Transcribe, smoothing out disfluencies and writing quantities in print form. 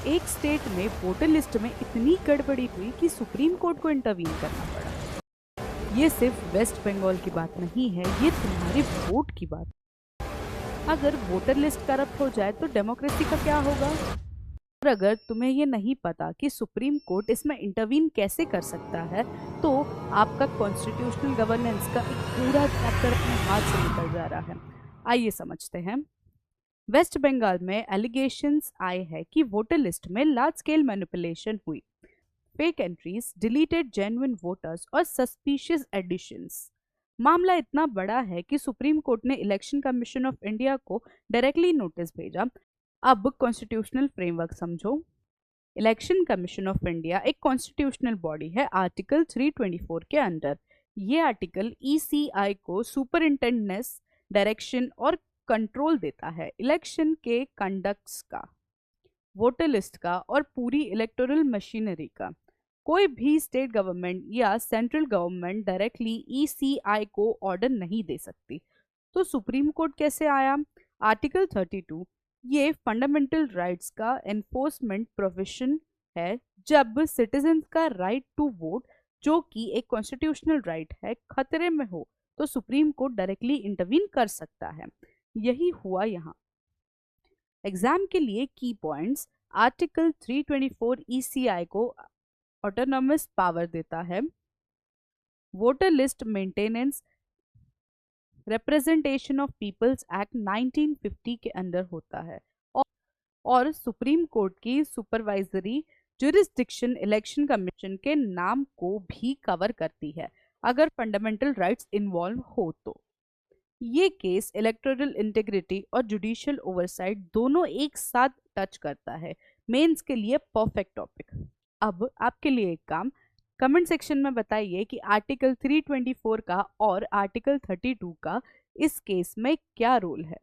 एक स्टेट में voter list में इतनी गड़बड़ी हुई कि सुप्रीम कोर्ट को इंटरवीन करना पड़ा। ये सिर्फ वेस्ट बंगाल की बात नहीं है, ये तुम्हारे वोट की बात। अगर वोटर लिस्ट करप्ट हो जाए तो डेमोक्रेसी का क्या होगा? और अगर तुम्हें ये नहीं पता कि सुप्रीम कोर्ट इसमें इंटरवीन कैसे कर सकता है, तो आपका कॉन्स्टिट्यूशनल गवर्नेंस का एक पूरा चैप्टर अपने हाथ से निकल जा रहा है। आइए समझते हैं। वेस्ट बंगाल में एलिगेशंस आए हैं कि वोटर लिस्ट में लार्ज स्केल मैनिपुलेशन हुई, fake entries, deleted genuine voters और सस्पिशियस एडिशंस। मामला इतना बड़ा है कि सुप्रीम कोर्ट ने इलेक्शन कमीशन ऑफ इंडिया को डायरेक्टली नोटिस भेजा। अब कॉन्स्टिट्यूशनल फ्रेमवर्क समझो। इलेक्शन कमीशन ऑफ इंडिया एक कॉन्स्टिट्यूशनल बॉडी है आर्टिकल 324 के अंडर। ये आर्टिकल ईसीआई को सुपरिंटेंडेंस, डायरेक्शन और कंट्रोल देता है इलेक्शन के कंडक्ट्स का, वोटर लिस्ट का और पूरी इलेक्टोरल मशीनरी का। कोई भी स्टेट गवर्नमेंट या सेंट्रल गवर्नमेंट डायरेक्टली ईसीआई को ऑर्डर नहीं दे सकती। तो सुप्रीम कोर्ट कैसे आया? आर्टिकल 32 ये फंडामेंटल राइट्स का एनफोर्समेंट प्रोविजन है। जब सिटीजन का राइट टू वोट, जो कि एक कॉन्स्टिट्यूशनल राइट है, खतरे में हो तो सुप्रीम कोर्ट डायरेक्टली इंटरवीन कर सकता है। यही हुआ यहाँ। एग्जाम के लिए की पॉइंट्स। आर्टिकल 324 ईसीआई को ऑटोनोमस पावर देता है। Voter list maintenance representation of peoples act 1950 के अंदर होता है और सुप्रीम कोर्ट की सुपरवाइजरी जुरिस्डिक्शन इलेक्शन कमीशन के नाम को भी कवर करती है अगर फंडामेंटल राइट्स इन्वॉल्व हो तो। ये केस इलेक्टोरल इंटीग्रिटी और जुडिशियल ओवरसाइट दोनों एक साथ टच करता है। मेंस के लिए परफेक्ट टॉपिक। अब आपके लिए एक काम, कमेंट सेक्शन में बताइए कि आर्टिकल 324 का और आर्टिकल 32 का इस केस में क्या रोल है।